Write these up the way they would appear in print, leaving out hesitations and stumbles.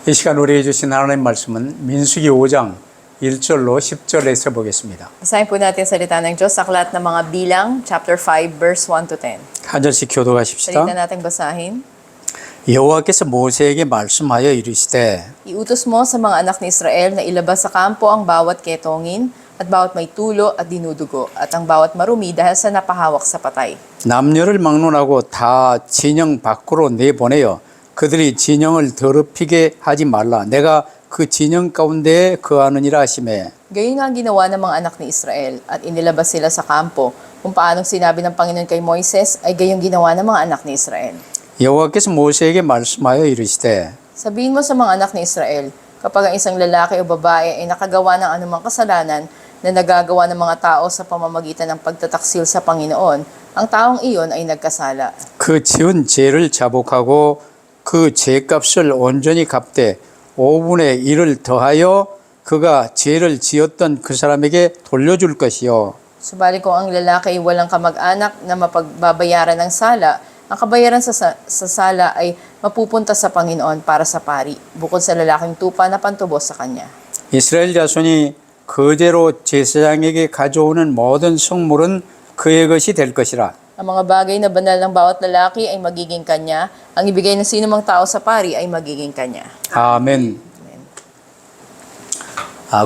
이 시간 우리에게 주신 하나님 말씀은 민수기 5장 1절로 10절에서 보겠습니다. Basahin po natin salita ng Diyos sa aklat ng mga Bilang, chapter 5, verse 1 to 10. 한 절씩 교독하십시다. Salita natin basahin. 여호와께서 모세에게 말씀하여 이르시되 Iutos mo sa mga anak ni Israel na ilabas sa kampo ang bawat ketongin at bawat may tulo at dinudugo at ang bawat marumi dahil sa napahawak sa patay. 남녀를 막론하고 다 진영 밖으로 내보내어 그들이 진영을 더럽히게 하지 말라. 내가 그 진영 가운데에 거하느니라 하시매. Gayon nga ang ginawa ng mga anak ni Israel at inilabas sila sa kampo. Kung paanong sinabi ng Panginoon kay Moises ay gayong ginawa ng mga anak ni Israel. 여호와께서 모세에게 말씀하여 이르시되 Sabihin mo sa mga anak ni Israel, kapag ang isang lalaki o babae ay nakagawa ng anumang kasalanan na nagagawa ng mga tao sa pamamagitan ng pagtataksil sa Panginoon, ang taong iyon ay nagkasala. 그 지은 죄를 자복하고 그 죄값을 온전히 갚되 5분의 1을 더하여 그가 죄를 지었던 그 사람에게 돌려줄 것이요. Subalit kung ang lalaki ay walang kamag-anak na mapagbabayaran ng sala, ang kabayaran sa sala ay mapupunta sa Panginoon para sa pari, bukod sa lalaking tupa na pantubos sa kanya. 이스라엘 자손이 거제로 제사장에게 가져오는 모든 성물은 그의 것이 될 것이라. Ang mga bagay na banal ng bawat lalaki ay magiging kanya, ang ibigay ng sinumang tao sa pari ay magiging kanya. 아멘.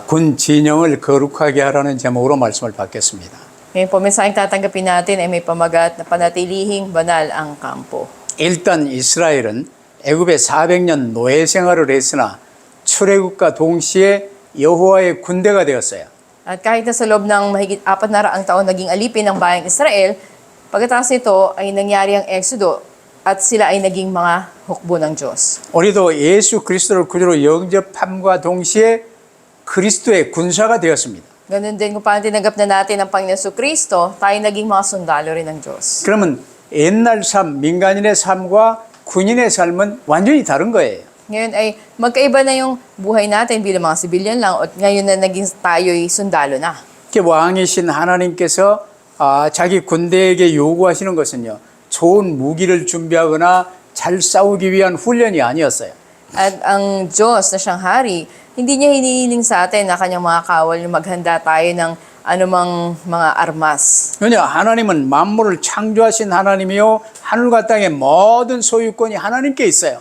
군 진영을 거룩하게 하라는 제목으로 말씀을 받겠습니다. Ngayon po, mensaheng tatanggapin natin ay may pamagat na panatilihing banal ang kampo. 일단 이스라엘은 애굽에 400년 노예 생활을 했으나 출애굽과 동시에 여호와의 군대가 되었어요. At kahit na sa loob ng mahigit 400 taon naging alipin ng bayang Israel, pagkatapos nito ay nangyari ang Exodo at sila ay naging mga hukbo ng Diyos. 우리도 예수 그리스도를 구주로 영접함과 동시에 그리스도의 군사가 되었습니다. Ganun din kung paano tinanggap na natin ang Panginoon Jesucristo, tayo naging mga sundalo rin ng Diyos. 그러면 옛날 삶, 민간인의 삶과 군인의 삶은 완전히 다른 거예요. Ngayon ay magkaiba na yung buhay natin bilang mga sibilyan lang at ngayon na naging tayo'y sundalo na. 왕이신 하나님께서 자기 군대에게 요구하시는 것은요, 좋은 무기를 준비하거나 잘 싸우기 위한 훈련이 아니었어요. At ang Diyos na siyang hari, hindi niya hinihiling sa atin na kanyang mga kawal yung maghanda tayo ng anumang mga armas. 왜냐, 하나님은 만물을 창조하신 하나님이요, 하늘과 땅의 모든 소유권이 하나님께 있어요.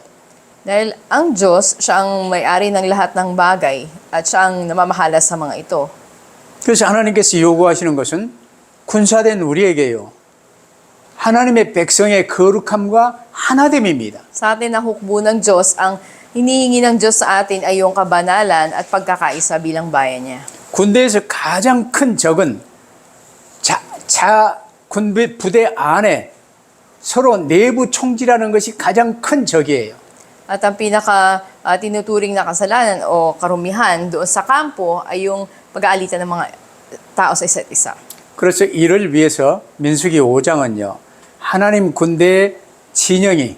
Dahil ang Diyos, siya ang may-ari ng lahat ng bagay at siya ang namamahala sa mga ito. 그래서 하나님께서 요구하시는 것은 군사된 우리에게요, 하나님의 백성의 거룩함과 하나됨입니다. Sa atin na hukbo ng Diyos, ang hinihingi ng Diyos sa atin ay yung kabanalan at pagkakaisa bilang bayan niya. 군대에서 가장 큰 적은 군대 부대 안에 서로 내부 총질하는 것이 가장 큰 적이에요. At ang pinaka tinuturing na kasalanan o karumihan doon sa kampo ay yung pag-aalitan ng mga tao sa isa't isa. 그래서 이를 위해서 민수기 5장은요, 하나님 군대의 진영이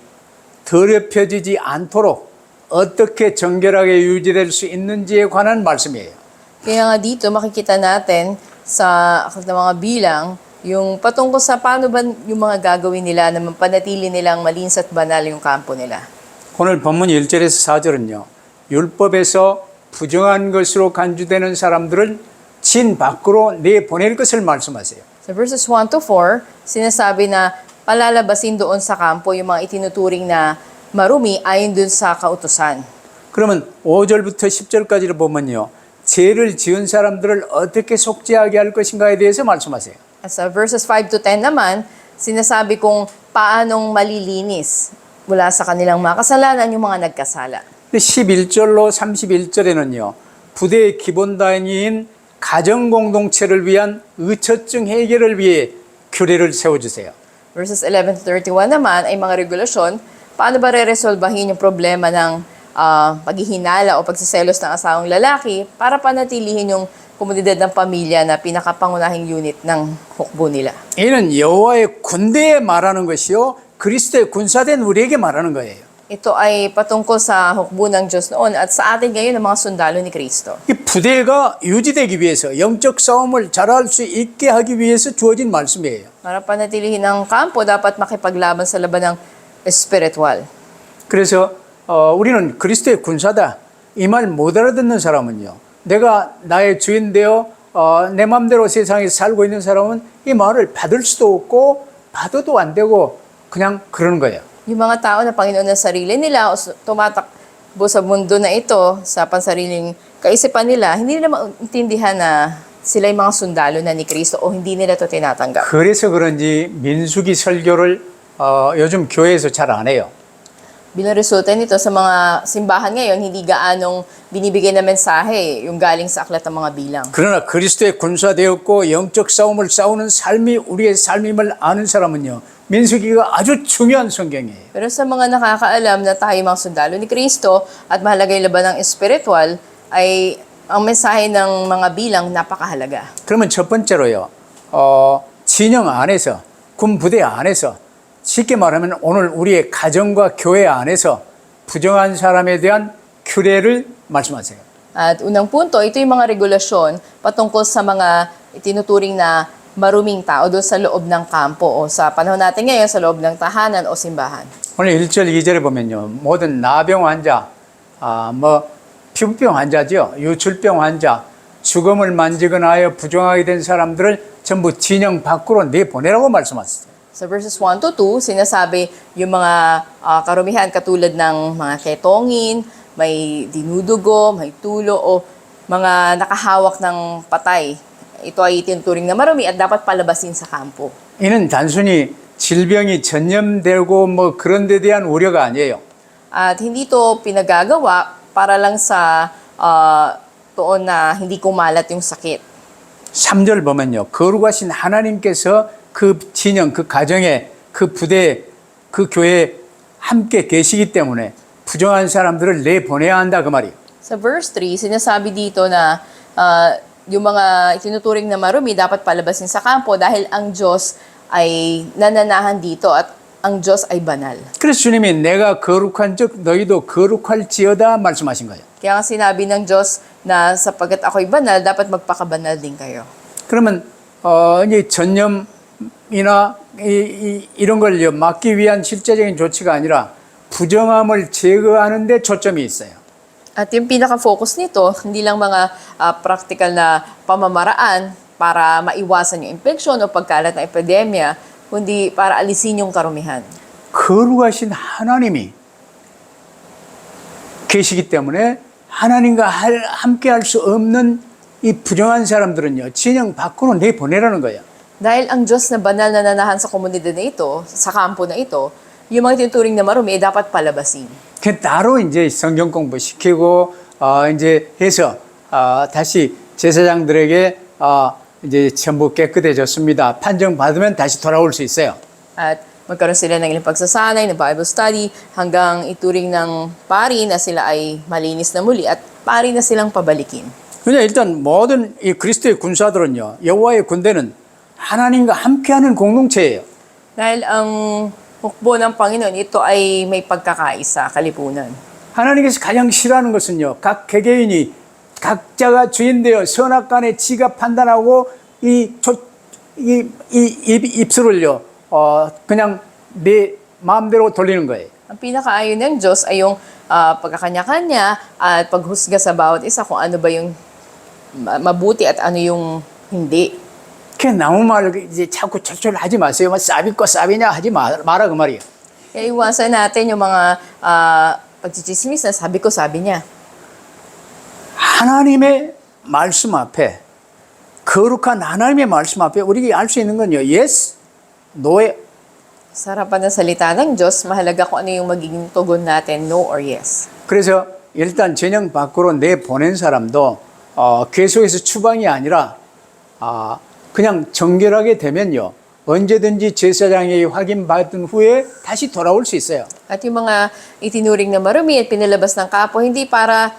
더럽혀지지 않도록 어떻게 정결하게 유지될 수 있는지에 관한 말씀이에요. Kaya nga dito makikita natin sa aklat ng mga bilang yung patungkol sa paano ba yung mga gagawin nila na mapanatili nilang malinis at banal yung kampo nila. 오늘 본문 1절에서 4절은요, 율법에서 부정한 것으로 간주되는 사람들을 진 밖으로 내보낼 것을 말씀하세요. Sa verses 1 to 4, sinasabi na palalabasin doon sa kampo yung mga itinuturing na marumi ayon dun sa kautusan. 그러면 5절부터 10절까지를 보면요, 죄를 지은 사람들을 어떻게 속죄하게 할 것인가에 대해서 말씀하세요. At sa verses 5 to 10 naman, sinasabi kung paanong malilinis mula sa kanilang mga kasalanan yung mga nagkasala. 11절로 31절에는요, 부대의 기본 단위인 가정 공동체를 위한 의처증 해결을 위해 규례를 세워주세요. Verses 11 to 31 naman ay mga regulasyon, paano ba re-resolbahin yung problema ng paghihinala o pagsiselos ng asawang lalaki para panatilihin yung komunidad ng pamilya na pinakapangunahing unit ng hukbo nila. 이는 여호와의 군대에 말하는 것이요, 그리스도의 군사된 우리에게 말하는 거예요. Ito ay patungkol sa hukbo ng Diyos noon at sa atin ngayon ng mga sundalo ni Kristo. 이 부대가 유지되기 위해서, 영적 싸움을 잘할 수 있게 하기 위해서 주어진 말씀이에요. Para panatilihin ang kampo, dapat makipaglaban sa laban ng espiritual. 그래서 우리는 그리스도의 군사다. 이 말 못 알아듣는 사람은요. 내가 나의 주인 되어 내 마음대로 세상에 살고 있는 사람은 이 말을 받을 수도 없고 받아도 안 되고 그냥 그러는 거예요. Yung mga tao na Panginoon ng sarili nila o tumatakbo sa mundo na ito sa pansariling kaisipan nila, hindi nila maintindihan na sila yung mga sundalo na ni Kristo o hindi nila ito tinatanggap. 그래서 그런지 민수기 설교를 요즘 교회에서 잘 안 해요. Bilang resulta nito sa mga simbahan ngayon, hindi gaanong binibigay na mensahe yung galing sa aklat ng mga bilang. 그러나 그리스도의 군사되었고 영적 싸움을 싸우는 삶이 우리의 삶임을 아는 사람은요. 민수기가 아주 중요한 성경이에요. Pero sa mga nakakaalam na tayo mga sundalo ni Kristo at mahalaga yung laban ng espiritual, ay ang mensahe ng mga bilang napakahalaga. 그러면 첫 번째로요. 진영 안에서 군 부대 안에서 쉽게 말하면 오늘 우리의 가정과 교회 안에서 부정한 사람에 대한 규례를 말씀하세요. At unang punto, ito yung mga regulasyon patungkol sa mga itinuturing na maruming tao doon sa loob ng kampo o sa panahon natin ngayon sa loob ng tahanan o simbahan. 오늘 1절, 2절에 보면요. 모든 나병 환자, 피부병 환자죠. 유출병 환자, 죽음을 만지거나 하여 부정하게 된 사람들을 전부 진영 밖으로 내보내라고 말씀하셨어요. Sa verses 1 to 2, sinasabi yung mga karumihan katulad ng mga ketongin, may dinudugo, may tulo o mga nakahawak ng patay. Ito ay tinuturing na marumi at dapat palabasin sa kampo. 이는 단순히 질병이 전염되고 그런 데 대한 우려가 아니에요. At hindi ito pinagagawa para lang sa toon na hindi kumalat yung sakit. 3절 보면요. 거룩하신 하나님께서 그 진영, 그 가정에, 그 부대에, 그 교회에 함께 계시기 때문에 부정한 사람들을 내보내야 한다 그 말이에요. Sa verse 3, sinasabi dito na yung mga itinuturing na marumi dapat palabasin sa kampo dahil ang Diyos ay nananahan dito at ang Diyos ay banal. 그래서 주님이 내가 거룩한 즉 너희도 거룩할지어다 말씀하신 거예요. Kaya nga sinabi ng Diyos na sapagkat ako'y banal, dapat magpakabanal din kayo. 그러면 이제 전염이나 이런 걸 막기 위한 실제적인 조치가 아니라 부정함을 제거하는 데 초점이 있어요. At yung pinaka-focus nito, hindi lang mga practical na pamamaraan para maiwasan yung infeksyon o pagkalat ng epidemya, kundi para alisin yung karumihan. 거룩하신 하나님이 계시기 때문에 하나님과 함께 할 수 없는 이 부정한 사람들은요, 진영 밖으로 내보내라는 거예요. Dahil ang Diyos na banal na nanahan sa komunidad na ito, sa kampo na ito, yung mga tinuturing na marumi, dapat palabasin. 그 따로 이제 성경 공부 시키고 이제 해서 다시 제사장들에게 이제 전부 깨끗해졌습니다. 판정 받으면 다시 돌아올 수 있어요. At magkaroon sila ng ilang pagsasanay, ng Bible study, hanggang ituring ng pari na sila ay malinis na muli at pari na silang pabalikin. 그냥 일단 모든 이 그리스도의 군사들은요, 여호와의 군대는 하나님과 함께하는 공동체예요. Dahil ang hukbo ng Panginoon, ito ay may pagkakaisa, kalipunan. 하나님께서 가장 싫어하는 것은요, 각 개개인이 각자가 주인 되어 선악간에 지가 판단하고 입술을요, 그냥 내 마음대로 돌리는 거예요. Ang pinakaayon ng Diyos ay yung pagkakanya-kanya at paghusga sa bawat isa kung ano ba yung mabuti at ano yung hindi. 그 나무 말 이제 자꾸 철철 하지 마세요. 쌉이과 쌉이냐 하지 마라 그 말이에요. Kaya iwasan natin yung mga pagchichismis na sabi ko, sabi niya. 하나님의 말씀 앞에 거룩한 하나님의 말씀 앞에 우리가 알 수 있는 건요. Yes, no에 Sa harapan ng salita ng Diyos, mahalaga kung ano yung magiging tugon natin, no or yes. 그래서 일단 전형 밖으로 내보낸 사람도 계속해서 추방이 아니라 그냥 정결하게 되면요. 언제든지 제사장에게 확인받은 후에 다시 돌아올 수 있어요. At yung mga itinuring na marumi at pinalabas ng kapo, hindi para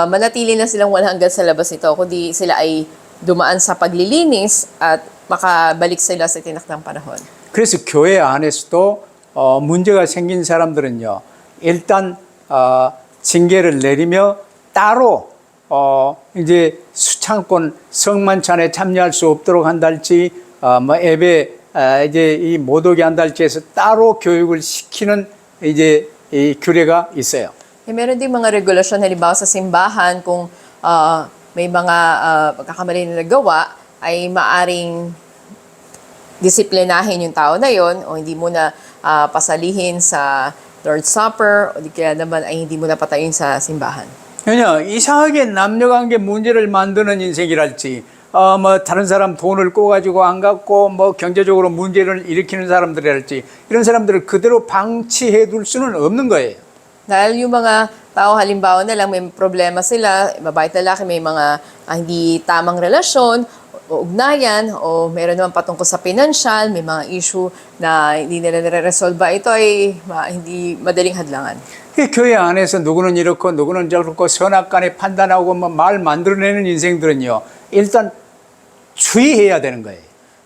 manatili na silang walang hanggan sa labas nito, kundi sila ay dumaan sa paglilinis at makabalik sila sa tinakdang panahon. 그래서 교회 안에서도 문제가 생긴 사람들은요. 일단 징계를 내리며 따로 이제 수창권 성만찬에 참여할 수 없도록 한달지 예배 이제 못 오게 한달지 해서 따로 교육을 시키는 이제 이 규례가 있어요. Meron din mga regulasyon, halimbawa sa simbahan, kung may mga pagkakamali na nagawa, ay maaring disiplinahin yung tao na yon o hindi mo na pasalihin sa Lord's Supper o di kaya naman ay hindi mo na patayin sa simbahan. 왜냐 이상하게 남녀관계 문제를 만드는 인생이랄지 뭐 다른 사람 돈을 꿔가지고 안 갚고 뭐 경제적으로 문제를 일으키는 사람들이랄지 이런 사람들을 그대로 방치해 둘 수는 없는 거예요. Dahil yung mga tao halimbawa na lang may problema sila, babae at lalaki may mga hindi tamang relasyon o ugnayan o meron naman patungkol sa financial, may mga issue na hindi nila nare-resolve, ito ay hindi madaling hadlangan. 그 교회 안에서 누구는 이렇고 누구는 저렇고 선악간에 판단하고 뭐 말 만들어내는 인생들은요 일단 주의해야 되는 거예요.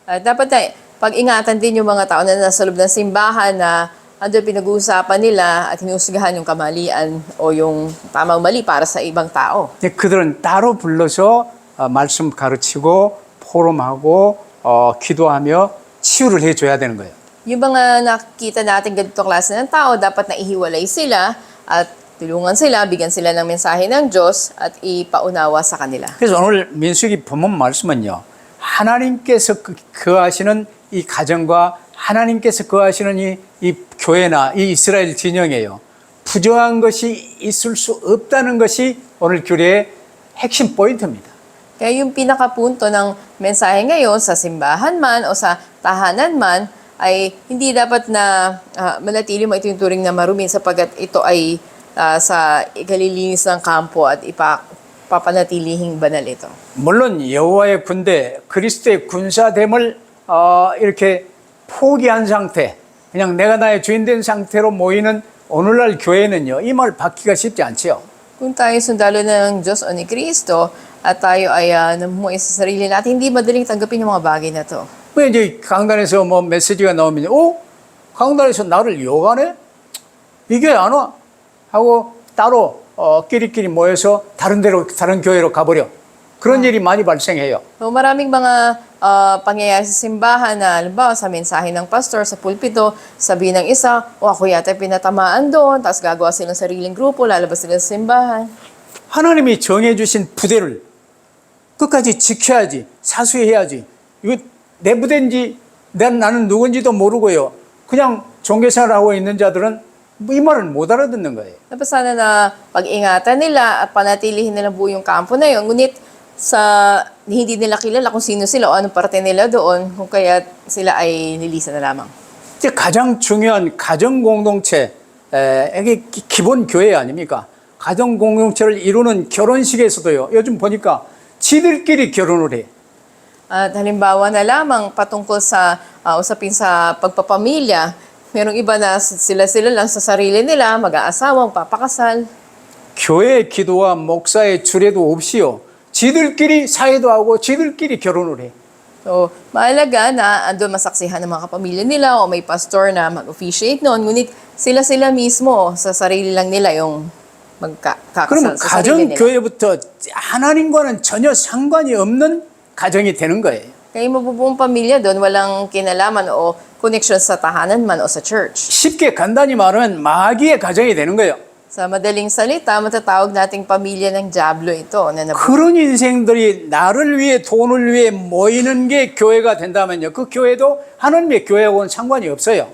Dapat na pag-ingatan din yung mga tao na nasa loob ng simbahan na ando pinag-uusapan nila at hinusgahan yung kamalian o yung tamang mali para sa ibang tao. 근데 그들은 따로 불러서 말씀 가르치고 포럼하고 기도하며 치유를 해줘야 되는 거예요. Yung mga nakikita natin ganito klase ng tao, dapat na ihiwalay sila at tulungan sila, bigyan sila ng mensahe ng Diyos at ipaunawa sa kanila. 그래서 오늘 민수기 본문 말씀은요. 하나님께서 거하시는 이 가정과 하나님께서 거하시는 이 교회나 이 이스라엘 진영이에요. 부정한 것이 있을 수 없다는 것이 오늘 교리의 핵심 포인트입니다. Kaya yung pinakapunto ng mensahe ngayon sa simbahan man o sa tahanan man ay hindi dapat na manatili mo ito yung turing na marumi sapagkat ito ay sa ikalilinis ng kampo at ipapanatilihing banal ito. 물론 여호와의 군대, 그리스도의 군사됨을 이렇게 포기한 상태, 그냥 내가 나의 주인 된 상태로 모이는 오늘날 교회는요, 이 말 받기가 쉽지 않지요. Kung tayo sundalo ng Diyos o ni Kristo at tayo ay namumuhay sa sarili natin, hindi madaling tanggapin yung mga bagay na to. 뭐 이제 강단에서 뭐 메시지가 나오면, 강단에서 나를 욕하네? 이게 안 와? 하고 따로 끼리끼리 모여서 다른 교회로 가버려. 그런 일이 많이 발생해요. So, maraming mga pangyayari sa simbahan na halimbawa sa mensahe ng pastor sa pulpito, sabihin ng isa, ako yata pinatamaan doon, tapos gagawa silang sariling grupo, lalabas sila sa simbahan. 하나님이 정해주신 부대를 끝까지 지켜야지, 사수해야지. 이거 내 부대인지 나는 누군지도 모르고요. 그냥 종교생활하고 있는 자들은 이 말을 못 알아듣는 거예요. Dapat sana na pag-ingatan nila at panatilihin nila buo yung kampo na yun. Ngunit hindi nila kilala kung sino sila o anong parte nila doon, kung kaya sila ay nilisa na lamang. 이제 가장 중요한 가정 공동체, 이게 기본 교회 아닙니까? 가정 공동체를 이루는 결혼식에서도요. 요즘 보니까 지들끼리 결혼을 해. At halimbawa na lamang patungkol sa usapin sa pagpapamilya, merong iba na sila lang sa sarili nila, mag-aasawang, papakasal. 교회의 기도와 목사의 주례도 없이요. 지들끼리 사회도 하고 지들끼리 결혼을 해. So, mahalaga na andun masaksihan ng mga kapamilya nila o may pastor na mag-officiate noon, ngunit sila mismo sa sarili lang nila yung magkakasal 그러면 sa sarili 가정 nila. 교회부터 하나님과는 전혀 상관이 없는 가정이 되는 거예요. Kaya yung mabubuong pamilya doon, walang kinalaman o connection sa tahanan man o sa church. 쉽게 간단히 말하면 마귀의 가정이 되는 거예요. Sa madaling salita, matatawag nating pamilya ng Diablo ito. 그런 인생들이 나를 위해 돈을 위해 모이는 게 교회가 된다면요. 그 교회도 하나님의 교회하고는 상관이 없어요.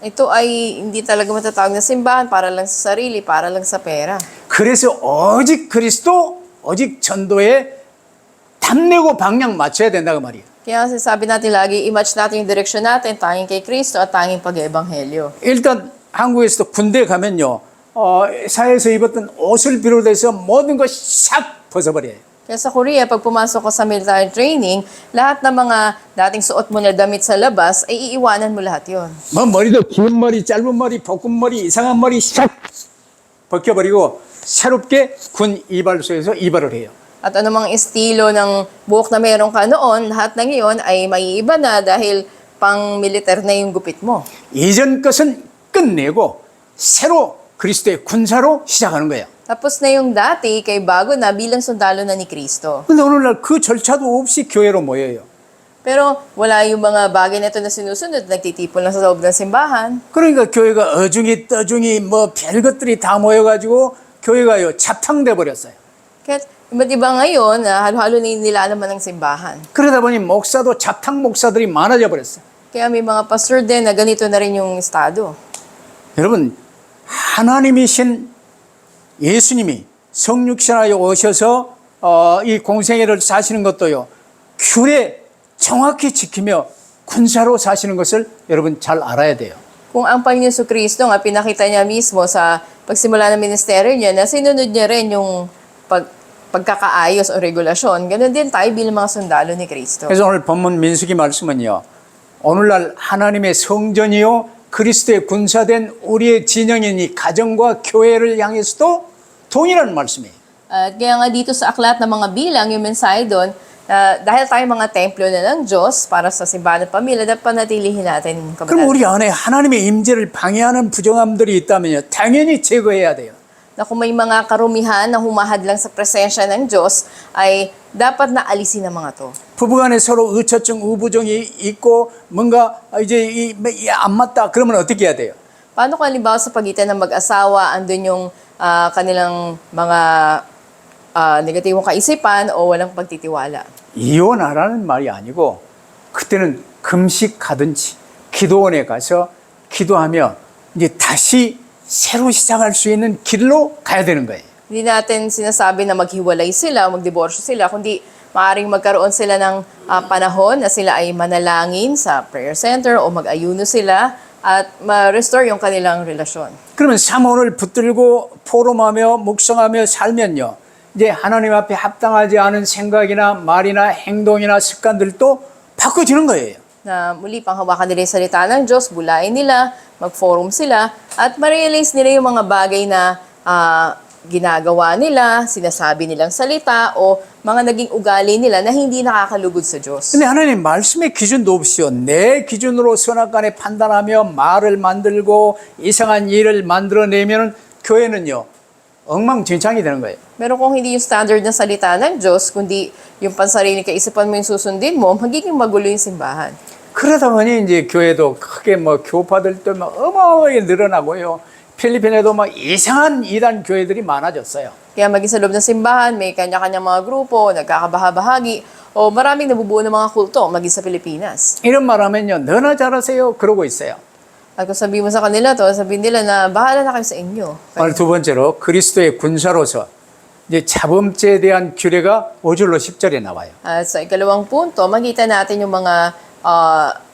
Ito ay hindi talaga matatawag na simbahan para lang sa sarili, para lang sa pera. 그래서 오직 그리스도, 오직 전도에 탐내고 방향 맞춰야 된다고 말이에요. Kaya sabi natin lagi, i-match natin yung direksyon natin, tanging kay Kristo at tanging pag-ebanghelyo. 일단 한국에서도 군대 가면요. 사회에서 입었던 옷을 비롯해서 모든 것 싹 벗어버려요. Kaya sa Korea, pag pumasok ko sa military training, lahat ng mga dating suot mo na damit sa labas, ay iiwanan mo lahat yon. 뭐 머리도 긴 머리, 짧은 머리, 볶은 머리, 이상한 머리 싹 벗겨버리고 새롭게 군 이발소에서 이발을 해요. At anumang estilo ng buhok na meron ka noon, lahat na ngayon ay maiiba na dahil pang militer na yung gupit mo. 이전 것은 끝내고 새로 그리스도의 군사로 시작하는 거예요. Tapos na yung dati kay bago na bilang sundalo na ni Kristo. 근데 오늘날 그 절차도 없이 교회로 모여요. Pero wala yung mga bagay na ito na sinusunod, nagtitipon lang sa loob ng simbahan. 그러니까 교회가 어중이 떠중이 뭐 별것들이 다 모여가지고 교회가요 잡탕돼 버렸어요. Kaya iba't iba ngayon, halo-halo na yung nilalaman ng simbahan. 그러다 보니 목사도 잡탕 목사들이 많아져 버렸어요. Kaya may mga pastor din na ganito na rin yung estado. 여러분, 하나님이신 예수님이 성육신하여 오셔서 이 공생애를 사시는 것도요 규례 정확히 지키며 군사로 사시는 것을 여러분 잘 알아야 돼요. Kung ang Panginoon Jesucristo nga pinakita niya mismo sa pagsimula ng ministeryo niya na sinunod niya rin yung pagkakaayos o regulasyon, ganun din tayo bilang mga sundalo ni Kristo. 그래서 오늘 본문 민수기 말씀은요. 오늘날 하나님의 성전이요 그리스도의 군사된 우리의 진영인 이 가정과 교회를 향해서도 동일한 말씀이에요. At kaya nga dito sa aklat ng mga bilang, yung mensahe doon, dahil tayo mga templo na ng Diyos para sa simbahan at pamilya, dapat panatilihin natin yung 그럼 kabanata. 우리 안에 하나님의 임재를 방해하는 부정함들이 있다면요. 당연히 제거해야 돼요. Na kung may mga karumihan na humahadlang sa presensya ng Diyos, ay dapat na alisin ang mga to. 부부간에 서로 의처증, 우부정이 있고 뭔가 이제 안 맞다 그러면 어떻게 해야 돼요? Paano kung halimbawa sa pagitan ng mag-asawa, andun yung kanilang mga negatibong kaisipan o walang pagtitiwala? 이혼하라는 말이 아니고 그때는 금식하든지 기도원에 가서 기도하며 이제 다시 새로 시작할 수 있는 길로 가야 되는 거예요. Hindi natin sinasabi na maghiwalay sila o magdiborsyo sila, kundi maaaring magkaroon sila ng panahon na sila ay manalangin sa prayer center o mag-ayuno sila at ma-restore yung kanilang relasyon. 그러면 삼원을 붙들고 포럼하며 묵상하며 살면요. 이제 하나님 앞에 합당하지 않은 생각이나 말이나 행동이나 습관들도 바꿔지는 거예요. Na muli panghawakan nila yung salita ng Diyos, bulayin nila, mag-forum sila, at ma-realize nila yung mga bagay na ginagawa nila, sinasabi nilang salita, o mga naging ugali nila na hindi nakakalugod sa Diyos. 근데 하나님 말씀의 기준도 없이요. 내 기준으로 선악간에 판단하며 말을 만들고 이상한 일을 만들어내면 교회는요. 엉망진창이 되는 거예요. Pero kung hindi yung standard ng salita ng Diyos, kundi yung pansarili kaisipan mo yung susundin mo, magiging magulo yung simbahan. 그러다 보니 이제 교회도 크게 뭐 교파들도 막 어마어마하게 늘어나고요. 필리핀에도 막 이상한 이단 교회들이 많아졌어요. Kaya maging sa loob ng simbahan, may kanya-kanyang mga grupo, nagkakabaha-bahagi, o maraming nabubuo ng mga kulto, maging sa Pilipinas. 이런 말 하면요. 너나 잘하세요. 그러고 있어요. At kung sabihin mo sa kanila to, sabihin nila na bahala na kayo sa inyo. 오늘 두 번째로 그리스도의 군사로서 이제 자범죄에 대한 규례가 5절로 10절에 나와요. At sa ikalawang punto, makita natin yung mga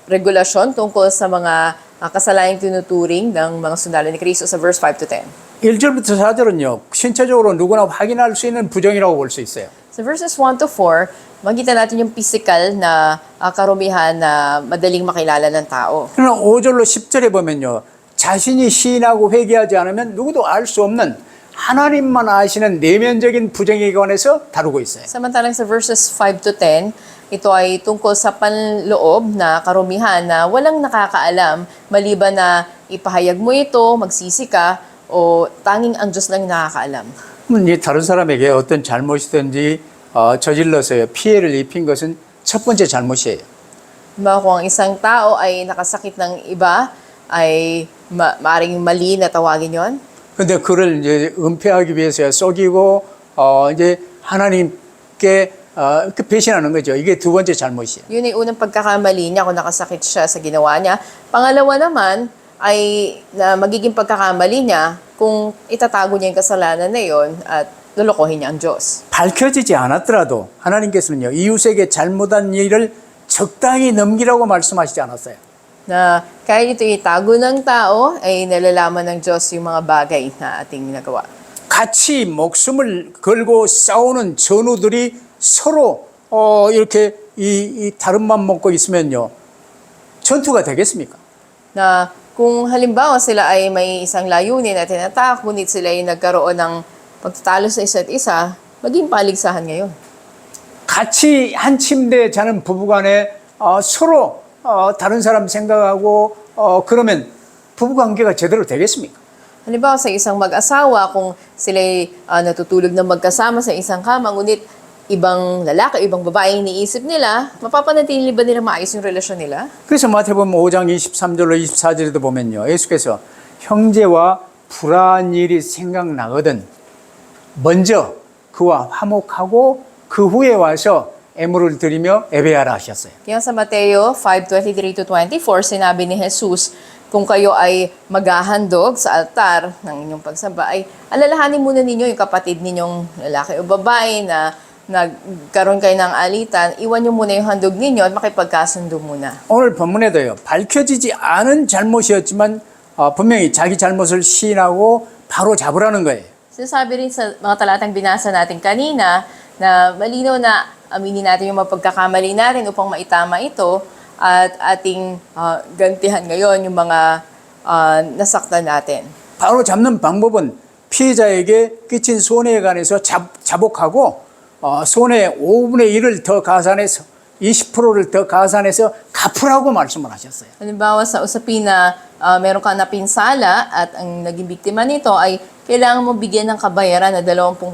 regulasyon tungkol sa mga kasalayang tinuturing ng mga sundalo ni Kristo sa verse 5 to 10. 1절부터 4절은요. 신체적으로 누구나 확인할 수 있는 부정이라고 볼 수 있어요. Sa verses 1 to 4, makita natin yung physical na karumihan na madaling makilala ng tao. 그러나 5절로 10절에 보면요. 자신이 시인하고 회개하지 않으면 누구도 알 수 없는 하나님만 아시는 내면적인 부정에 관해서 다루고 있어요. Samantalang sa verses 5 to 10, ito ay tungkol sa panloob na karumihan na walang nakakaalam maliban na ipahayag mo ito, magsisi ka, o tanging ang Diyos lang nakakaalam. 이제 다른 사람에게 어떤 잘못이든지 저질러서요. 피해를 입힌 것은 첫 번째 잘못이에요. Diba, kung ang isang tao ay nakasakit ng iba, ay maaaring mali na tawagin yon. 근데 그를 이제 은폐하기 위해서 속이고 이제 하나님께 배신하는 거죠. 이게 두 번째 잘못이에요. Yun ay unang pagkakamali niya kung nakasakit siya sa ginawa niya. Pangalawa naman ay na magiging pagkakamali niya kung itatago niya yung kasalanan na yon at lulukohin niya ang Diyos. 밝혀지지 않았더라도 하나님께서는요. 이웃에게 잘못한 일을 적당히 넘기라고 말씀하시지 않았어요. Na kahit ito itago ng tao, ay nalalaman ng Diyos yung mga bagay na ating nagawa. 같이 목숨을 걸고 싸우는 전우들이 서로 이렇게 이 다른 맘 먹고 있으면요. 전투가 되겠습니까? Na kung halimbawa sila ay may isang layunin na tinatak, ngunit sila ay nagkaroon ng pagtatalo sa isa't isa, maging paligsahan ngayon. 같이 한 침대에 자는 부부간에 서로 다른 사람 생각하고 그러면 부부관계가 제대로 되겠습니까? Halimbawa sa isang mag-asawa, kung sila ay natutulog na magkasama sa isang kama, ngunit ibang lalaki, ibang babae iniisip nila, mapapanatili ba nila maayos yung relasyon nila? 그래서 마태복음 5장 23절로 24절에도 보면요. 예수께서 형제와 불화한 일이 생각나거든 먼저 그와 화목하고 그 후에 와서 애물을 드리며 예배하라 하셨어요. Kaya sa Mateo 5:23-24, sinabi ni Jesus, kung kayo ay maghahandog sa altar ng inyong pagsamba, ay alalahanin muna ninyo yung kapatid ninyong lalaki o babae na nagkaroon kayo ng alitan, iwan nyo muna yung handog ninyo at makipagkasundo muna. 오늘 본문에도요. 밝혀지지 않은 잘못이었지만 분명히 자기 잘못을 시인하고 바로 잡으라는 거예요. Sinasabi rin sa mga talatang binasa natin kanina na malinaw na aminin natin yung mga pagkakamali natin upang maitama ito at ating gantihan ngayon yung mga nasaktan natin. 바로 잡는 방법은 피해자에게 끼친 손해에 관해서 자복하고 손해 5분의 1을 더 가산해서 20%를 더 가산해서 갚으라고 말씀을 하셨어요. Halimbawa sa usapin na meron kang napinsala at ang naging biktima nito ay kailangan mo bigyan ng kabayaran na 20%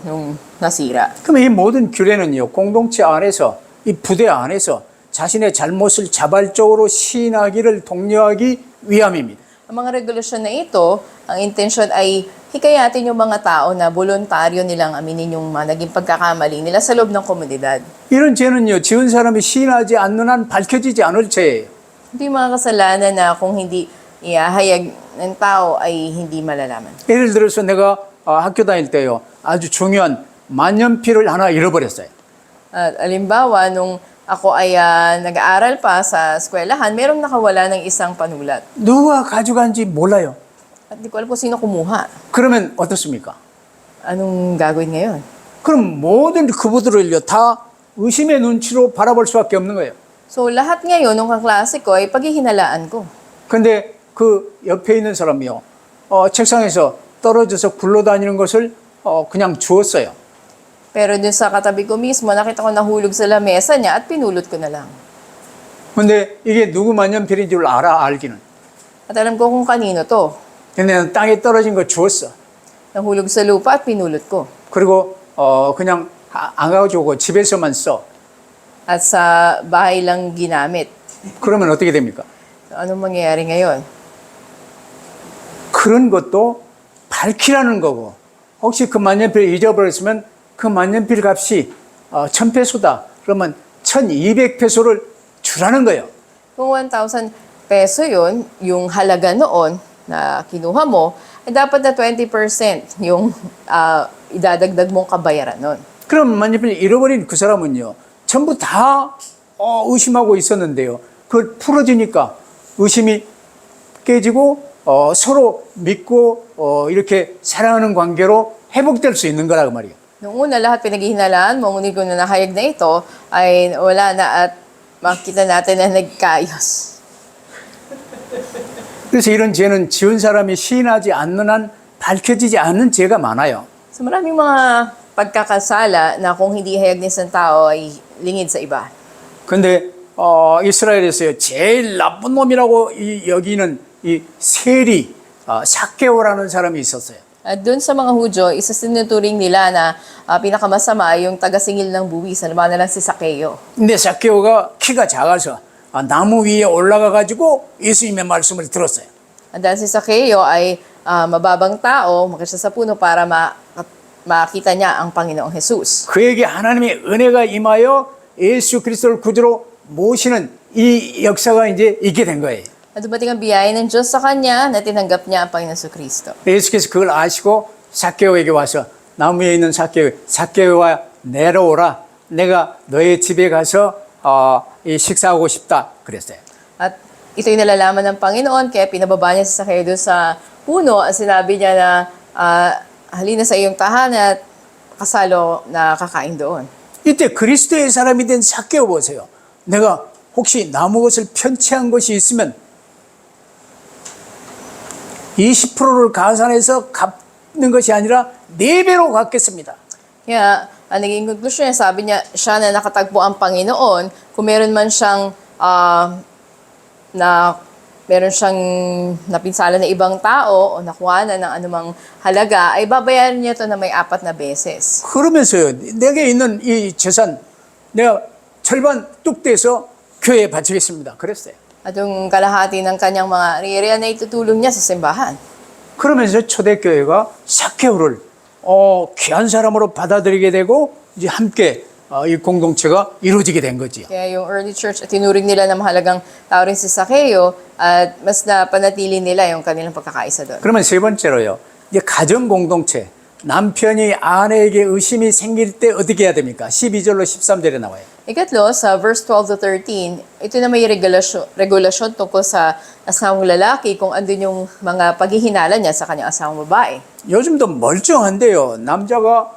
yung nasira. 그럼 이 모든 규례는요, 공동체 안에서, 이 부대 안에서 자신의 잘못을 자발적으로 시인하기를 독려하기 위함입니다. Ang mga regulasyon na ito, ang intensyon ay hikayatin yung mga tao na voluntaryo nilang aminin yung mga naging pagkakamali nila sa loob ng komunidad. 이런 죄는요, 지은 사람이 시인하지 않는 한 밝혀지지 않을 죄예요. Hindi mga kasalanan na kung hindi iahayag ng tao ay hindi malalaman. 예를 들어서 내가 학교 다닐 때요, 아주 중요한 만년필을 하나 잃어버렸어요. At alimbawa, nung ako ay nag-aaral pa sa eskwelahan, merong nakawala ng isang panulat. 누가 가져간지 몰라요. At di ko alam kung sino kumuha. 그러면 어떻습니까? Anong gagawin ngayon? 그럼 모든 그부들을요, 다 의심의 눈치로 바라볼 수밖에 없는 거예요. So lahat ngayon nung kaklase ko ay paghihinalaan ko. 근데 그 옆에 있는 사람이요, 책상에서 떨어져서 굴러다니는 것을 그냥 주었어요. Pero dun sa katabi ko mismo, nakita ko nahulog sa lamesa niya at pinulot ko na lang. 근데 이게 누구 만년필인 줄 알기는. At alam ko kung kanino to. 근데 나는 땅에 떨어진 거 주었어. Nahulog sa lupa at pinulot ko. 그리고 그냥 안 가지고 집에서만 써. At sa bahay lang ginamit. 그러면 어떻게 됩니까? So, anong mangyayari ngayon? 그런 것도 밝히라는 거고, 혹시 그 만년필을 잊어버렸으면 그 만년필 값이 1,000페소다. 그러면 1,200페소를 주라는 거예요. Kung 1,000 peso yun, yung halaga noon na kinuha mo, ay dapat na 20% yung idadagdag mong kabayaran nun. 그럼 만년필 잃어버린 그 사람은요, 전부 다 의심하고 있었는데요. 그걸 풀어지니까 의심이 깨지고 서로 믿고 이렇게 사랑하는 관계로 회복될 수 있는 거라고 말이에요. Noong una, lahat pinaghihinalaan mo, ngunit kung nahayag na ito, ay wala na at makita natin na nagkaayos. 그래서 이런 죄는 지은 사람이 시인하지 않는 한 밝혀지지 않는 죄가 많아요. So maraming mga pagkakasala na kung hindi hayag ng isang tao ay lingid sa iba. 근데 이스라엘에서요, 제일 나쁜 놈이라고 여기는 이 세리 삭개오라는 사람이 있었어요. At doon sa mga Hudyo, isa sinuturing nila na pinakamasama yung taga-singil ng buwis, alam na lang si Sakeo. 근데 삭개오가 키가 작아서 나무 위에 올라가 가지고 예수님의 말씀을 들었어요. At dahil si Sakeo ay mababang tao, makita sa puno para makita niya ang Panginoong Jesus. 그에게 하나님의 은혜가 임하여 예수 그리스도를 구주로 모시는 이 역사가 이제 있게 된 거예요. At dumating ang biyaya ng Diyos sa kanya na tinanggap niya ang Panginoong Kristo. 예수께서 그걸 아시고 삭개오에게 와서 나무 위에 있는 삭개오와 내려오라. 내가 너의 집에 가서 식사하고 싶다 그랬어요. At ito'y nalalaman ng Panginoon, kaya pinababa niya si Sakeo doon sa puno at sinabi niya na halina sa iyong tahanan at kasalo na kakain doon. 이때 그리스도의 사람이 된 삭개오 보세요. 내가 혹시 나무 것을 편취한 것이 있으면 20%를 가산해서 갚는 것이 아니라 4배로 갚겠습니다. Kaya, ang naging konklusyon niya, sabi niya, siya na nakatagpo ang Panginoon, kung meron man siyang meron siyang napinsala na ibang tao o nakuha na ng anumang halaga, ay babayaran niya ito na may 4 na beses. 그러면서요, 내게 있는 이 재산 내가 절반 뚝 떼서 교회에 바치겠습니다. 그랬어요. At yung kalahati ng kanyang mga area na itutulong niya sa simbahan. 그러면서 초대교회가 삭개오를 귀한 사람으로 받아들이게 되고 이제 함께 이 공동체가 이루어지게 된 거지요. Kaya yung early church, tinuring nila na mahalagang tao rin si Zaccheo at mas napanatili nila yung kanilang pagkakaisa doon. 그러면 세 번째로요. 이제 가정 공동체. 남편이 아내에게 의심이 생길 때 어떻게 해야 됩니까? 12절로 13절에 나와요. Ikatlo, sa verse 12 to 13, ito na may regulasyon tungkol sa asawang lalaki kung andun yung mga paghihinala niya sa kanyang asawang babae. 요즘도 멀쩡한데요. 남자가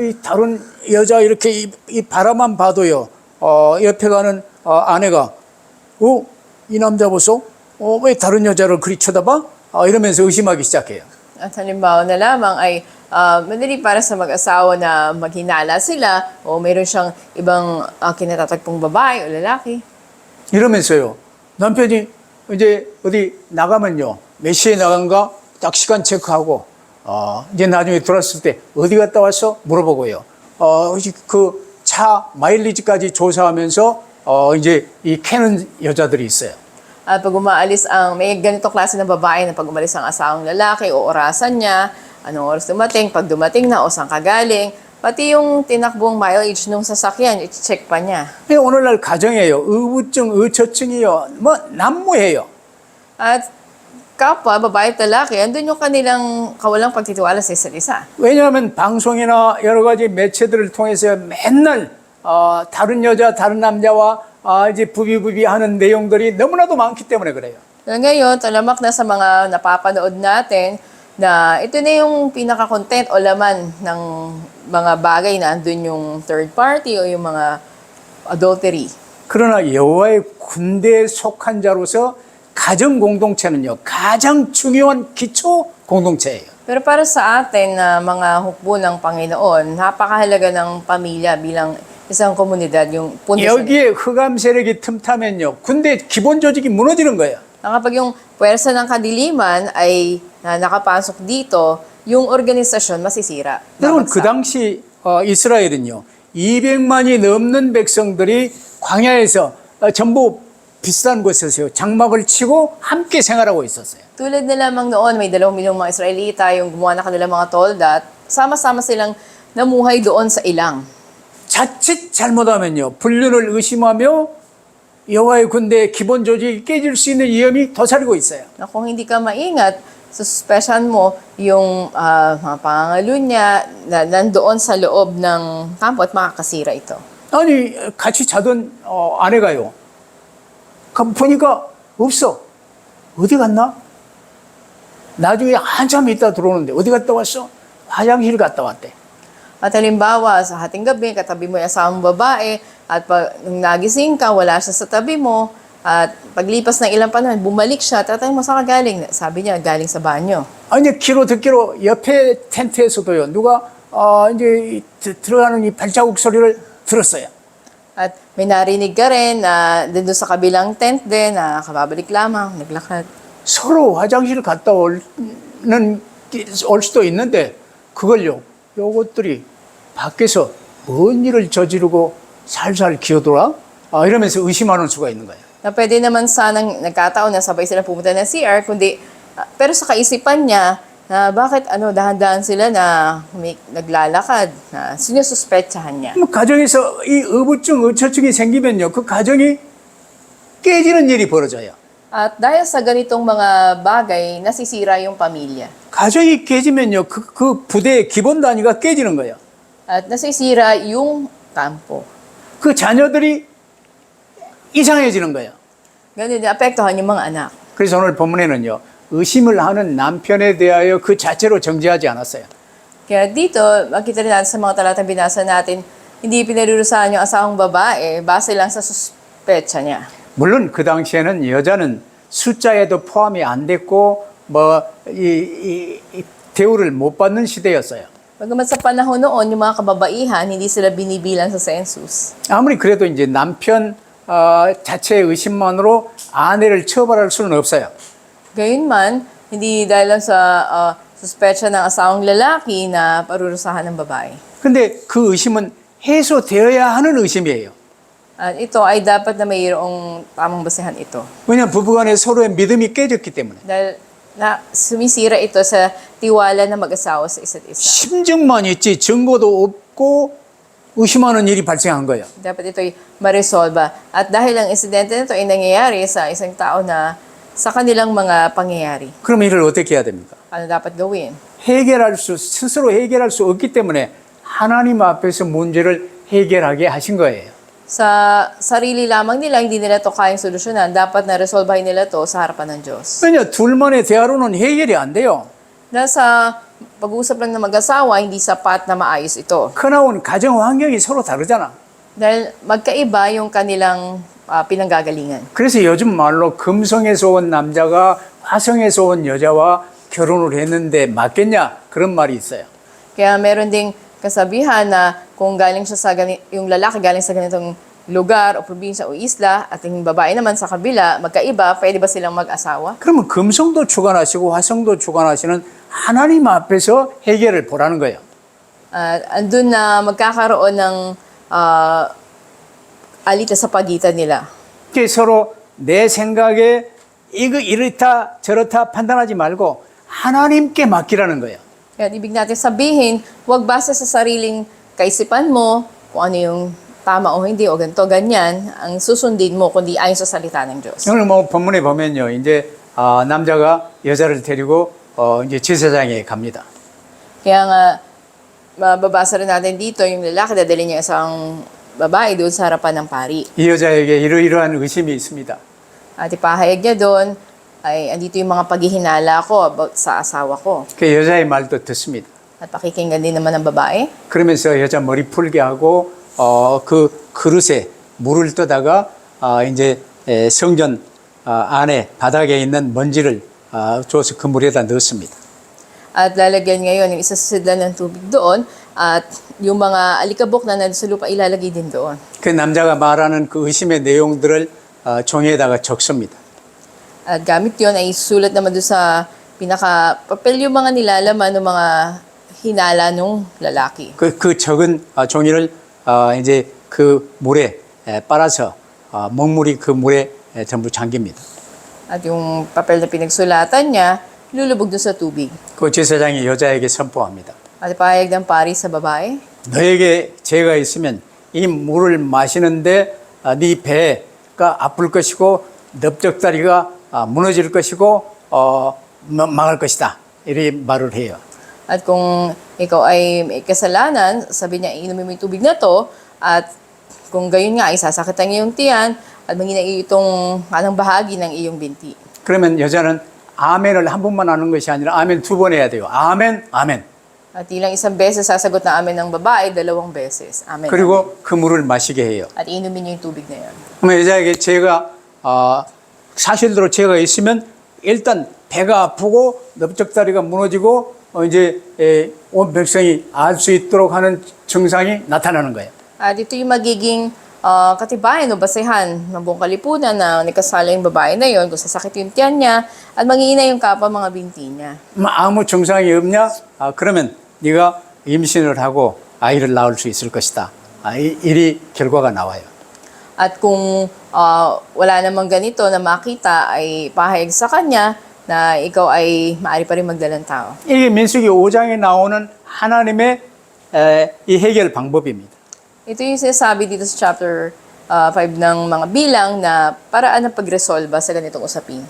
이 다른 여자 이렇게 이 바라만 봐도요. 옆에 가는 아내가 이 남자 보소? 왜 다른 여자를 그리 쳐다봐? 이러면서 의심하기 시작해요. At halimbawa na lamang ay madali para sa mag-asawa na maghinala sila o mayroon siyang ibang kinatatagpong babae o lalaki. 이러면서요. 남편이 이제 어디 나가면요. 몇 시에 나간가 딱 시간 체크하고 이제 나중에 돌아왔을 때 어디 갔다 왔어? 물어보고요. 그 차 마일리지까지 조사하면서 이제 이 캐는 여자들이 있어요. At pag umaalis may ganito klase ng babae na pag umalis ang asawang lalaki o orasan niya, anong oras dumating, pag dumating na o saan kagaling, pati yung tinakbong mileage nung sasakyan, i-check pa niya. 오늘날 가정에요. 의부증, 의처증이요. 뭐 난무해요. At kapwa, babae at lalaki, andun yung kanilang kawalang pagtitiwala sa isa't isa. 왜냐하면 방송이나 여러 가지 매체들을 통해서 맨날 다른 여자, 다른 남자와 이제 부비부비하는 내용들이 너무나도 많기 때문에 그래요. Ngayon, talamak na sa mga napapanood natin na ito na yung pinaka-content o laman ng mga bagay na andun yung third party o yung mga adultery. 그러나 여호와의 군대에 속한 자로서 가정 공동체는요. 가장 중요한 기초 공동체예요. Pero para sa atin na mga hukbo ng Panginoon, napakahalaga ng pamilya bilang isang komunidad, yung pundasyon. 여기에 흑암 세력이 틈타면요. 군대 기본 조직이 무너지는 거예요. Kapag yung puwersa ng kadiliman ay nakapasok dito, yung organisasyon masisira. 여러분 그 babagsak. 당시 이스라엘은요. 200만이 넘는 백성들이 광야에서 전부 비슷한 곳에서요. 장막을 치고 함께 생활하고 있었어요. Tulad na lamang noon, may 2 milyong mga Israelita yung gumawa na kanilang mga tolda at sama-sama silang namuhay doon sa ilang. 자칫 잘못하면요. 불륜을 의심하며 여호와의 군대의 기본 조직이 깨질 수 있는 위험이 도사리고 있어요. Na kung hindi ka maingat, suspesyan mo yung mga pangangalo niya na nandoon sa loob ng kampo at makakasira ito. 아니 같이 자던 아내가요. 보니까 없어. 어디 갔나? 나중에 한참 있다 들어오는데 어디 갔다 왔어? 화장실 갔다 왔대. At halimbawa, sa hating gabi, katabi mo yung asawang babae, at pag nung nagising ka, wala siya sa tabi mo, at paglipas ng ilang panahon, bumalik siya, tatanong mo, saan ka galing? Sabi niya, galing sa banyo. 아니 귀로 듣기로 옆에 텐트에서도요. 누가 이제 들어가는 이 발자국 소리를 들었어요. At may narinig ka rin na doon sa kabilang tent din, na kababalik lamang, naglakad. 서로 화장실 갔다 올 수도 있는데 그걸요. 요것들이 밖에서 뭔 일을 저지르고 살살 기어돌아? 이러면서 의심하는 수가 있는 거예요. Na pwede naman sanang nagkataon na sabay sila pumunta ng CR, kundi, pero sa kaisipan niya, na bakit dahan-dahan sila na naglalakad, na sinususpetsahan niya. 가정에서 이 의부증, 의처증이 생기면요. 그 가정이 깨지는 일이 벌어져요. At dahil sa ganitong mga bagay, nasisira yung pamilya. 가정이 깨지면요. 그 부대의 기본 단위가 깨지는 거예요. At nasisira yung kampo. 그 자녀들이 이상해지는 거예요. Ganun din, apektuhan yung mga anak. 그래서 오늘 본문에는요. 의심을 하는 남편에 대하여 그 자체로 정죄하지 않았어요. Kaya dito, makita rin natin sa mga talatang binasa natin, hindi pinarurusahan yung asawang babae base lang sa suspetsa niya. 물론 그 당시에는 여자는 숫자에도 포함이 안 됐고 이 대우를 못 받는 시대였어요. Bagamat sa panahon noon, yung mga kababaihan, hindi sila binibilang sa census. 아무리 그래도 이제 남편 자체의 의심만으로 아내를 처벌할 수는 없어요. Gayunman, hindi dahil lang sa suspetsa ng asawang lalaki na parurusahan ng babae. 근데 그 의심은 해소되어야 하는 의심이에요. At ito ay dapat na mayroong tamang basehan ito. 왜냐하면 부부간에 서로의 믿음이 깨졌기 때문에. Dahil na sumisira ito sa tiwala ng mag-asawa sa isa't isa. 심증만 있지 증거도 없고 의심하는 일이 발생한 거예요. Dapat ito'y maresolba. At dahil ang insidente nito ay nangyayari sa isang tao na sa kanilang mga pangyayari. 그럼 이를 어떻게 해야 됩니까? Ano dapat gawin? 스스로 해결할 수 없기 때문에 하나님 앞에서 문제를 해결하게 하신 거예요. Sa sarili lamang nila, hindi nila to kayang solusyonan. Dapat na resolbahin nila to sa harapan ng Diyos. 왜냐 둘만의 대화로는 해결이 안 돼요. Dahil sa pag-uusap lang ng mag-asawa, hindi sapat na maayos ito. 커나온 가정 환경이 서로 다르잖아. Dahil magkaiba yung kanilang pinanggagalingan. 그래서 요즘 말로 금성에서 온 남자가 화성에서 온 여자와 결혼을 했는데 맞겠냐? 그런 말이 있어요. Kaya meron ding kasabihan na kung galing siya sa yung lalaki galing sa ganitong lugar o probinsya o isla at yung babae naman sa kabila, magkaiba, pwede ba silang mag-asawa? 그러면 금성도 주관하시고 화성도 주관하시는 하나님 앞에서 해결을 보라는 거예요. Andun na magkakaroon ng alita sa pagitan nila. 이렇게 서로 내 생각에 이거 이렇다 저렇다 판단하지 말고 하나님께 맡기라는 거예요. Kaya ibig natin sabihin, huwag base sa sariling kaisipan mo kung ano yung tama o hindi o ganito, ganyan, ang susundin mo kundi ayon sa salita ng Diyos. 오늘 뭐 본문에 보면요, 이제 남자가 여자를 데리고 이제 제사장에 갑니다. Kaya nga, mababasa rin natin dito, yung lalaki, dadali niya isang babae doon sa harapan ng pari. 이 여자에게 이러이러한 의심이 있습니다. At ipahayag niya doon, ay andito yung mga paghihinala ko about sa asawa ko. 그 여자의 말도 듣습니다. At pakikinggan din naman ng babae. 그러면서 여자 머리 풀게 하고 그 그릇에 물을 떠다가 이제 성전 안에 바닥에 있는 먼지를 줘서 그 물에다 넣습니다. At lalagyan ngayon yung isa sa sidlan ng tubig doon at yung mga alikabok na nandun sa lupa ilalagay din doon. 그 남자가 말하는 그 의심의 내용들을 종이에다가 적습니다. At gamit yun ay sulat naman doon sa pinaka-papel yung mga nilalaman ng mga hinala nung lalaki. 그 적은 종이를 이제 그 물에 빨아서 먹물이 그 물에 전부 잠깁니다. At yung papel na pinagsulatan niya, lulubog doon sa tubig. 그 제사장이 여자에게 선포합니다. At ipahayag ng pari sa babae, 너에게 죄가 있으면 이 물을 마시는데 네 배가 아플 것이고 넓적다리가 무너질 것이고 망할 것이다. 이렇게 말을 해요. at kung ikaw ay may kasalanan, sabi niya, inumin mo yung tubig na to, at kung gayon nga, isasakitan niya yung tiyan, at manghina itong anong bahagi ng iyong binti. 그러면 여자는 아멘을 한 번만 하는 것이 아니라 아멘 두 번 해야 돼요. 아멘, 아멘. At ilang isang beses sasagot na amen ng babae, 2 beses. Amen. 그리고 그 물을 마시게 해요. At inumin niya yung tubig na yun. 그러면 여자에게 죄가 사실대로 죄가 있으면 일단 배가 아프고 넓적다리가 무너지고 이제 온 백성이 알 수 있도록 하는 증상이 나타나는 거예요. At ito yung magiging katibayan o basehan ng buong kalipunan na nagkasala yung babae na yun, kung sasakit yung tiyan niya, at manghihina yung kapwa mga binti niya. 아무 증상이 없냐? 그러면 네가 임신을 하고 아이를 낳을 수 있을 것이다. 이 결과가 나와요. At kung wala namang ganito na makita, ay pahayag sa kanya na ikaw ay maaari pa rin magdalang tao. 이게 민수기 5장에 나오는 하나님의 이 해결 방법입니다. Ito yung sinasabi dito sa chapter 5 ng mga bilang na paraan ng pagresolba sa ganitong usapin.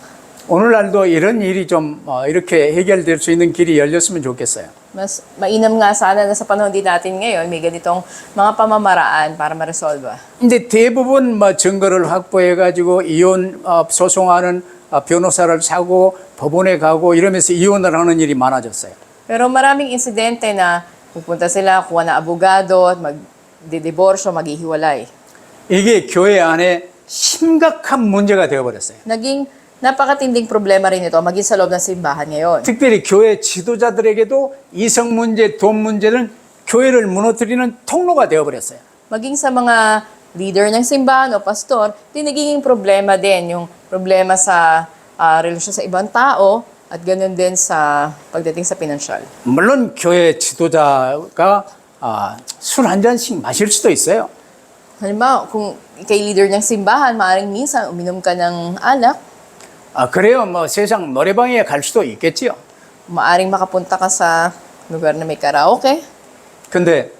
오늘날도 이런 일이 좀 이렇게 해결될 수 있는 길이 열렸으면 좋겠어요. Mas mainam nga sana na sa panahon din natin ngayon, may ganitong mga pamamaraan para maresolba. 근데 대부분 증거를 확보해가지고 이혼 소송하는 변호사를 사고 법원에 가고 이러면서 이혼을 하는 일이 많아졌어요. Pero maraming insidente na pupunta sila, kuha na abogado, at magdidiborsyo, maghihiwalay. 이게 교회 안에 심각한 문제가 되어버렸어요. Naging napakatinding problema rin ito maging sa loob ng simbahan ngayon. 특별히 교회 지도자들에게도 이성 문제, 돈 문제는 교회를 무너뜨리는 통로가 되어버렸어요. Maging sa mga leader ng simbahan o pastor, di nagiging problema din yung problema sa relasyon sa ibang tao at ganun din sa pagdating sa pinansyal. 물론 교회 지도자가 술 한 잔씩 마실 수도 있어요. Halimbawa, kung kay leader ng simbahan, maaaring minsan uminom ka ng alak. 그래요. 뭐 세상 노래방에 갈 수도 있겠지요. Maaring makapunta ka sa lugar na may karaoke. 근데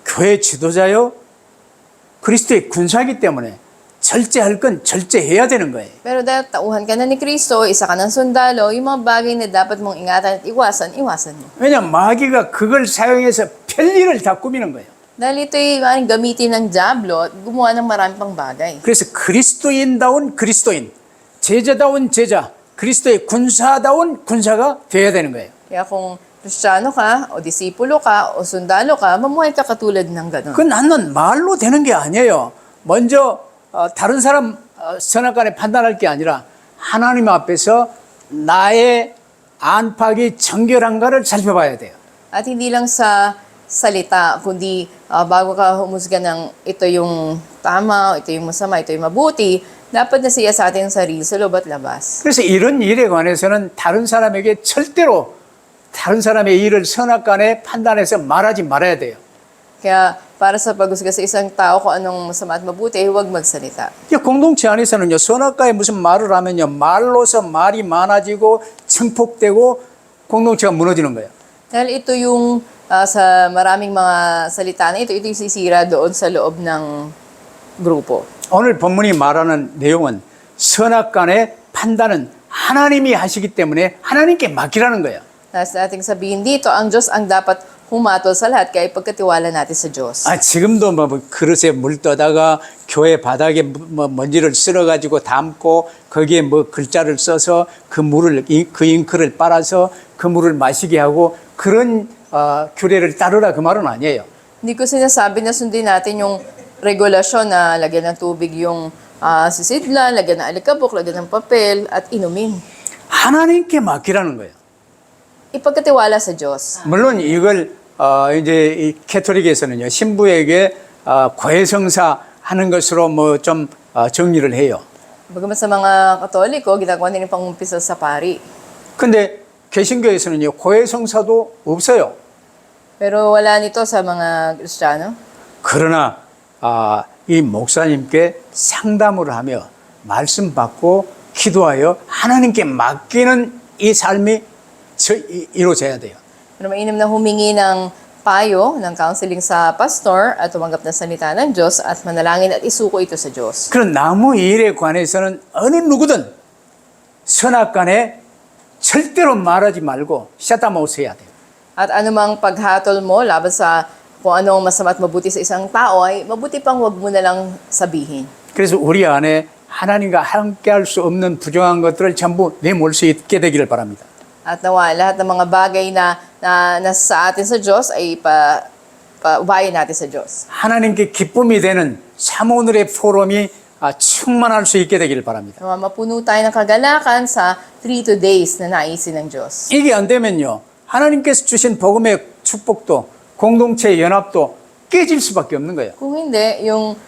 교회 지도자요, 그리스도의 군사이기 때문에 절제할 건 절제해야 되는 거예요. Pero dahil tauhan ka na ni Kristo, isa ka ng sundalo, yung mga bagay na dapat mong ingatan at iwasan, iwasan mo. 왜냐하면 마귀가 그걸 사용해서 별일을 다 꾸미는 거예요. Dahil ito'y maaaring gamitin ng Diablo at gumawa ng marami pang bagay. 그래서 그리스도인다운 그리스도인, 제자다운 제자, 그리스도의 군사다운 군사가 되어야 되는 거예요. Kaya kung Kristiyano ka, o disipulo ka, o sundalo ka, mamuhay ka katulad ng ganun. 그건 나는 말로 되는 게 아니에요. 먼저 다른 사람 선악간에 판단할 게 아니라 하나님 앞에서 나의 안팎이 정결한가를 살펴봐야 돼요. At hindi lang sa salita, kundi bago ka humusga ng ito yung tama, ito yung masama, ito yung mabuti, dapat na siya sa ating sarili sa loob at labas. 그래서 이런 일에 관해서는 다른 사람에게 절대로 다른 사람의 일을 선악간에 판단해서 말하지 말아야 돼요. Kaya para sa paghusga sa isang tao kung anong masama at mabuti, huwag magsalita. 공동체 안에서는요, 선악과에 무슨 말을 하면요, 말로서 말이 많아지고 증폭되고 공동체가 무너지는 거예요. Dahil ito yung sa maraming mga salita na ito yung sisira doon sa loob ng grupo. 오늘 본문이 말하는 내용은 선악간의 판단은 하나님이 하시기 때문에 하나님께 맡기라는 거예요. Nasa ating sabihin dito, ang Diyos ang dapat humatol sa lahat, kaya ipagkatiwala natin sa Diyos. 지금도 뭐 그릇에 물 떠다가 교회 바닥에 뭐 먼지를 쓸어가지고 담고 거기에 뭐 글자를 써서 그 물을 그 잉크를 빨아서 그 물을 마시게 하고 그런 규례를 따르라 그 말은 아니에요. Hindi ko sinasabi na sundin natin yung regulasyon na lagyan ng tubig yung sisidlan, lagyan ng alikabok, lagyan ng papel, at inumin. 하나님께 맡기라는 거예요. Ipagkatiwala sa Diyos. 물론 이걸 이제 이 캐톨릭에서는요, 신부에게 고해성사 하는 것으로 뭐 좀 정리를 해요. Bagamat sa mga Katoliko, ginagawa nila yung pang-umpisa sa pari. 근데 개신교에서는요, 고해성사도 없어요. Pero wala nito sa mga Kristiyano. 그러나 이 목사님께 상담을 하며 말씀 받고 기도하여 하나님께 맡기는 이 삶이 이루어져야 돼요. Pero mainam na humingi ng payo, ng counseling sa pastor at tumanggap ng salita ng Diyos at manalangin at isuko ito sa Diyos. 그런 나무 일에 관해서는 어느 누구든 선악간에 절대로 말하지 말고 샷다마우스 해야 돼요. At anumang paghatol mo laban sa kung anong masama at mabuti sa isang tao ay mabuti pang wag mo na lang sabihin. 그래서 우리 안에 하나님과 함께 할 수 없는 부정한 것들을 전부 내몰 수 있게 되기를 바랍니다. At nawa lahat ng mga bagay na nasa atin sa Diyos ay paubayan natin sa Diyos. 하나님께 기쁨이 되는 사모늘의 포럼이 충만할 수 있게 되기를 바랍니다. Nawa mapuno tayo ng kagalakan sa 3 days na naisin ng Diyos. 이게 안 되면요, 하나님께서 주신 복음의 축복도 공동체의 연합도 깨질 수밖에 없는 거예요. Kung hindi, yung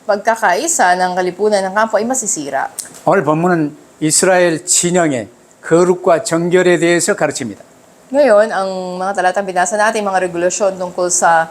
pagkakaisa ng kalipunan ng kampo ay masisira. 오늘 본문은 이스라엘 진영의 거룩과 정결에 대해서 가르칩니다. Ngayon, ang mga talatang binasa natin, mga regulasyon tungkol sa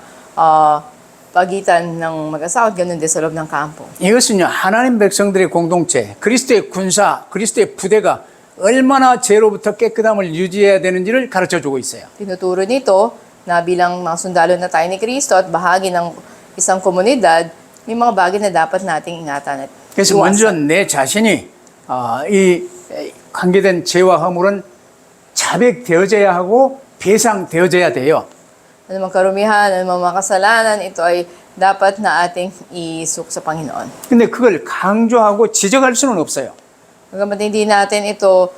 pagitan ng mag-asawa at ganun din sa loob ng kampo. 이것은요, 하나님 백성들의 공동체, 그리스도의 군사, 그리스도의 부대가 얼마나 죄로부터 깨끗함을 유지해야 되는지를 가르쳐주고 있어요. Tinuturo nito na bilang mga sundalo na tayo ni Kristo at bahagi ng isang komunidad, may mga bagay na dapat nating ingatan at 그래서 먼저 내 자신이 이 관계된 죄와 허물은 자백되어져야 하고 배상되어져야 돼요. Ano mang karumihan, ano mang mga kasalanan, ito ay dapat na ating isuk sa Panginoon. 근데 그걸 강조하고 지적할 수는 없어요. Bagamat hindi natin ito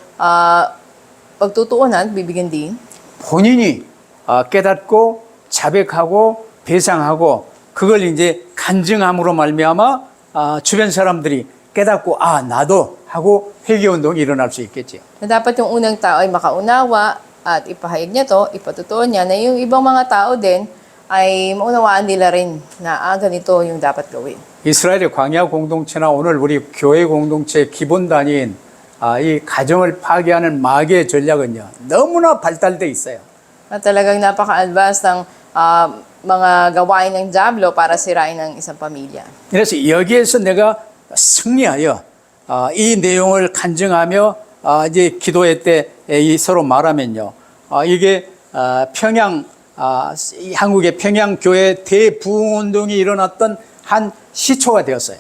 pagtutuunan, bibigyan din. 본인이 깨닫고 자백하고 배상하고 그걸 이제 간증함으로 말미암아 주변 사람들이 깨닫고 나도 하고 회개운동이 일어날 수 있겠지요. Na dapat yung unang tao ay makaunawa at ipahayag niya to, ipatutuon niya na yung ibang mga tao din ay maunawaan nila rin na ganito yung dapat gawin. 이스라엘의 광야 공동체나 오늘 우리 교회 공동체의 기본단위인 이 가정을 파괴하는 마귀의 전략은요, 너무나 발달돼 있어요. At talagang napaka-advance ng mga gawain ng Diablo para sirain ng isang pamilya. 그래서 여기에서 내가 승리하여 이 내용을 간증하며 이제 기도회 때 이 서로 말하면요. 이게 평양 이 한국의 평양 교회 대부흥운동이 일어났던 한 시초가 되었어요.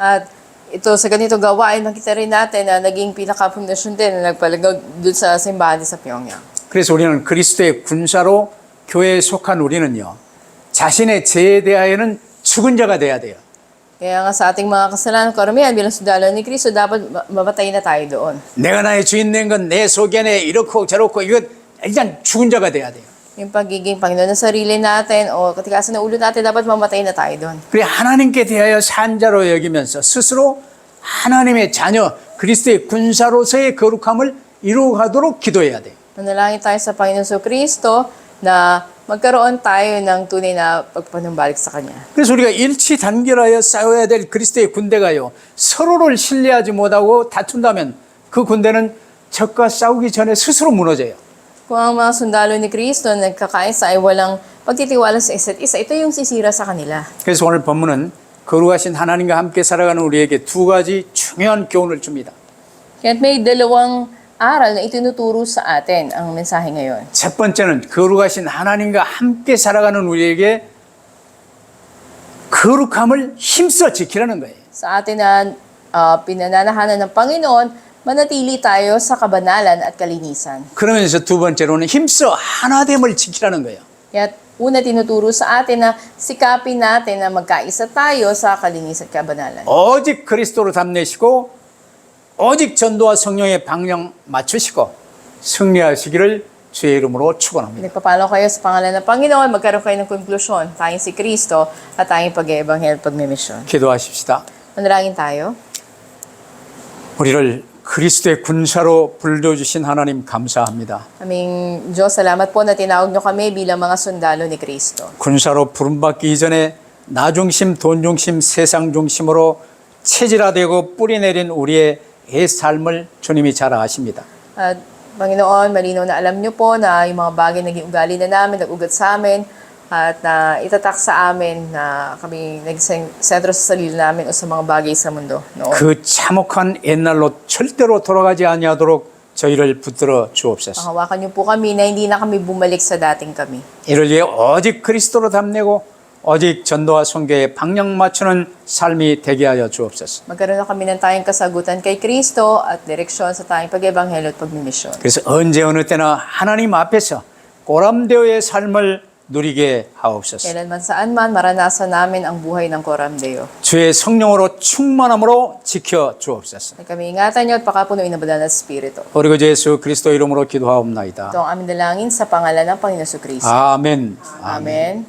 At ito sa ganito gawain, makita rin natin na naging pinaka-pundasyon din na nagpalagag doon sa simbahan sa Pyongyang. 그래서 우리는 그리스도의 군사로 교회에 속한 우리는요. 자신의 죄에 대하여는 죽은 자가 돼야 돼요. Kaya nga sa ating mga kasalanan, karamihan bilang sundalo ni Kristo, dapat mamatay na tayo doon. 내가 나의 주인 된 건 내 소견에 이렇고 저렇고 이건 일단 죽은 자가 돼야 돼요. Yung pagiging Panginoon ng sarili natin o katikasan ng ulo natin, dapat mamatay na tayo doon. 그래 하나님께 대하여 산 자로 여기면서 스스로 하나님의 자녀 그리스도의 군사로서의 거룩함을 이루어가도록 기도해야 돼요. Manalangin tayo sa Panginoon sa Kristo na magkaroon tayo ng tunay na pagpanumbalik sa Kanya. 그래서 우리가 일치 단결하여 싸워야 될 그리스도의 군대가요. 서로를 신뢰하지 못하고 다툰다면 그 군대는 적과 싸우기 전에 스스로 무너져요. Kung ang mga sundalo ni Kristo nagkakaisa ay walang pagtitiwala sa isa't isa, ito yung sisira sa kanila. 그래서 오늘 본문은 거룩하신 하나님과 함께 살아가는 우리에게 두 가지 중요한 교훈을 줍니다. Kaya't may dalawang aral na itinuturo sa atin ang mensahe ngayon. 첫 번째는 거룩하신 하나님과 함께 살아가는 우리에게 거룩함을 힘써 지키라는 거예요. Sa atin na pinananahanan ng Panginoon, manatili tayo sa kabanalan at kalinisan. 그러면서 두 번째로는 힘써 하나됨을 지키라는 거예요. Kaya't una tinuturo sa atin na sikapin natin na magkaisa tayo sa kalinisan at kabanalan. 오직 그리스도로 담내시고 오직 전도와 성령의 방향 맞추시고 승리하시기를 주의 이름으로 축원합니다. Nagpapalo kayo sa pangalan ng Panginoon, magkaroon kayo ng konklusyon, tayong si Kristo at tayong pag-ebanghel at pagmimisyon. 기도하십시다. Manalangin tayo. 우리를 그리스도의 군사로 불러주신 하나님 감사합니다. Aming Diyos, salamat po na tinawag niyo kami bilang mga sundalo ni Kristo. 군사로 부름받기 이전에 나 중심, 돈 중심, 세상 중심으로 체질화되고 뿌리내린 우리의 삶을 주님이 잘 아십니다. At Panginoon, malinaw na alam niyo po na yung mga bagay na naging ugali na namin, nag-ugat sa amin, at na itatak sa amin na kami naging sentro sa sarili namin o sa mga bagay sa mundo noon. 그 참혹한 옛날로 절대로 돌아가지 아니하도록 저희를 붙들어 주옵소서. Hawakan niyo po kami na hindi na kami bumalik sa dating kami. 이를 위해 오직 그리스도로 담내고 오직 전도와 선교에 방향 맞추는 삶이 되게 하여 주옵소서. Magkaroon na kami ng tayong kasagutan kay Kristo at direksyon sa tayong pag-ebanghelyo at pagmimisyon. 그래서 언제 어느 때나 하나님 앞에서 고람되어의 삶을 누리게 하옵소서. Kailanman saan man, maranasan namin ang buhay ng Coramdeo. 주의 성령으로 충만함으로 지켜 주옵소서. At kami ingatan niyo at pakapunuin ng banal na Espiritu. 우리 그 예수 그리스도 이름으로 기도하옵나이다. Ito ang aming dalangin sa pangalan ng Panginoon Kristo. 아멘. Amen.